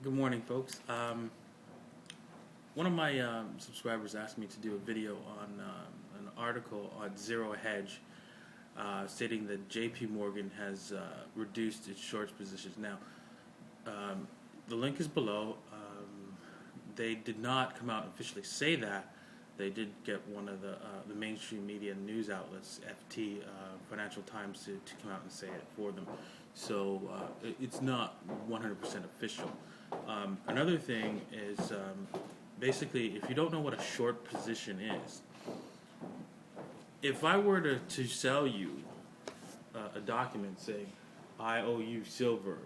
Good morning, folks. One of my subscribers asked me to do a video on an article on Zero Hedge, stating that J.P. Morgan has reduced its short positions. Now, the link is below. They did not come out and officially say that. They did get one of the mainstream media news outlets, FT, Financial Times, to come out and say it for them. So it's not 100% official. Another thing is basically, if you don't know what a short position is, if I were to sell you a document saying I owe you silver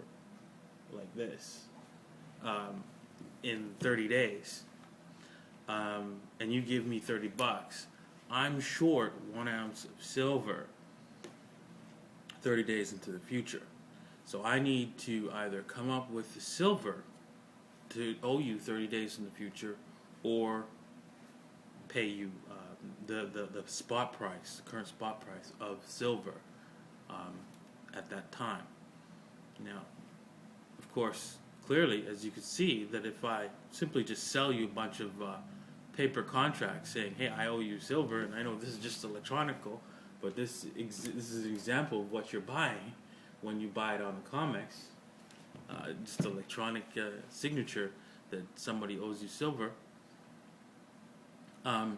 like this in 30 days, and you give me $30, I'm short 1 ounce of silver 30 days into the future. So I need to either come up with the silver to owe you 30 days in the future, or pay you the spot price, the current spot price of silver at that time. Now, of course, clearly, as you can see, that if I simply just sell you a bunch of paper contracts saying, hey, I owe you silver, and I know this is just electronical, but this is an example of what you're buying when you buy it on the COMEX, just electronic signature that somebody owes you silver. I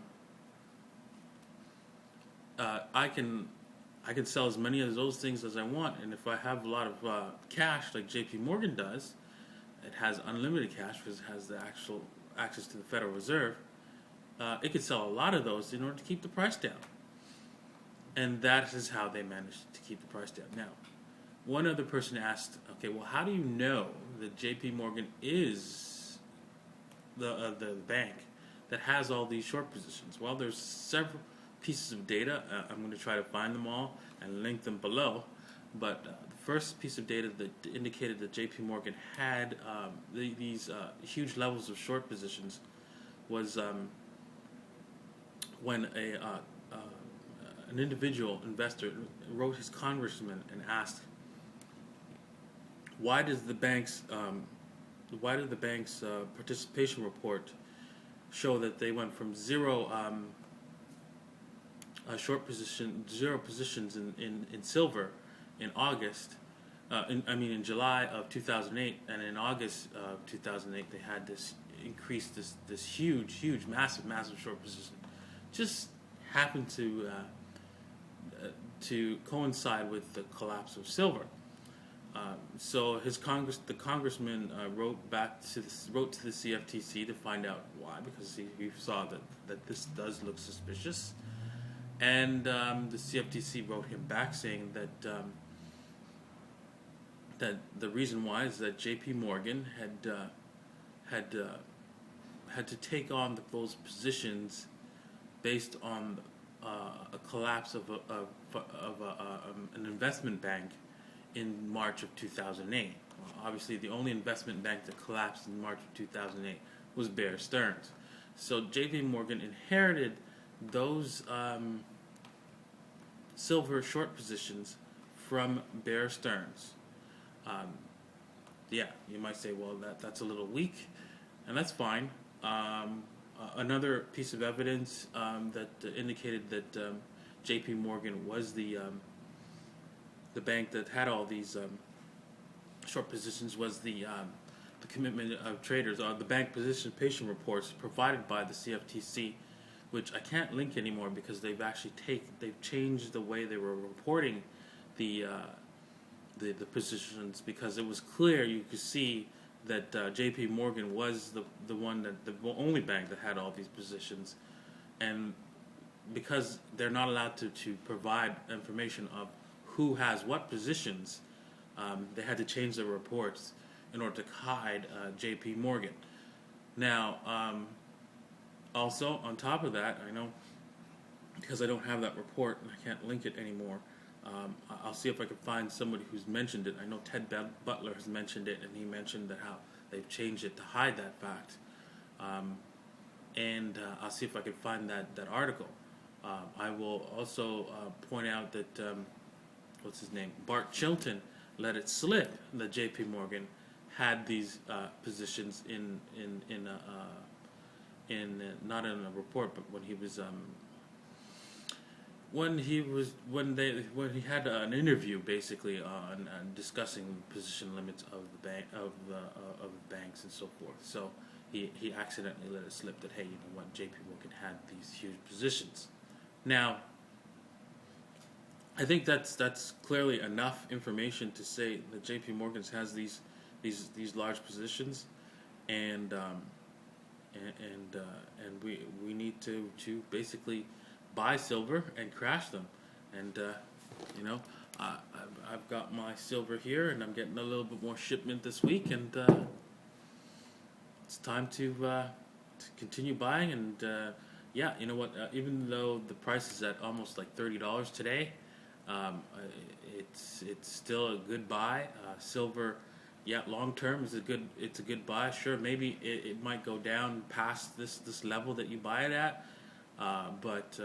can sell as many of those things as I want, and if I have a lot of cash like J.P. Morgan does, it has unlimited cash because it has the actual access to the Federal Reserve. It could sell a lot of those in order to keep the price down, and that is how they managed to keep the price down. Now, one other person asked, okay, well, how do you know that J.P. Morgan is the bank that has all these short positions? Well, there's several pieces of data. I'm going to try to find them all and link them below. But the first piece of data that indicated that J.P. Morgan had these huge levels of short positions was when an individual investor wrote his congressman and asked, why did the bank's participation report show that they went from zero positions in silver in August, in July of 2008, and in August of 2008 they had this huge, massive short position. Just happened to coincide with the collapse of silver. So the congressman wrote to the CFTC to find out why, because he saw that this does look suspicious, and the CFTC wrote him back saying that the reason why is that J.P. Morgan had to take on those positions based on a collapse of an investment bank in March of 2008. Obviously, the only investment bank that collapsed in March of 2008 was Bear Stearns. So J.P. Morgan inherited those silver short positions from Bear Stearns. You might say, well, that's a little weak, and that's fine. Another piece of evidence that indicated that J.P. Morgan was the bank that had all these short positions was the commitment of traders, the bank participation reports provided by the CFTC, which I can't link anymore because they've changed the way they were reporting the positions, because it was clear, you could see that J.P. Morgan was the only bank that had all these positions, and because they're not allowed to provide information of who has what positions, they had to change their reports in order to hide J.P. Morgan. Now, also on top of that, I know because I don't have that report and I can't link it anymore, I'll see if I can find somebody who's mentioned it. I know Ted Butler has mentioned it, and he mentioned that how they've changed it to hide that fact. And I'll see if I can find that article. I will also point out that what's his name, Bart Chilton, let it slip that J.P. Morgan had these positions in not in a report, but when he had an interview basically on discussing position limits of the banks and so forth. So he accidentally let it slip that, hey, you know what, J.P. Morgan had these huge positions. Now, I think that's clearly enough information to say that J.P. Morgan has these large positions, and we need to basically buy silver and crash them. And you know, I've got my silver here, and I'm getting a little bit more shipment this week, and it's time to continue buying. And yeah, you know what? Even though the price is at almost like $30 today, it's still a good buy. Silver, yeah, long term is it's a good buy. Sure, maybe it might go down past this level that you buy it at, but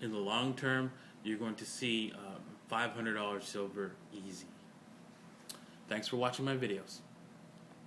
in the long term, you're going to see $500 silver easy. Thanks for watching my videos.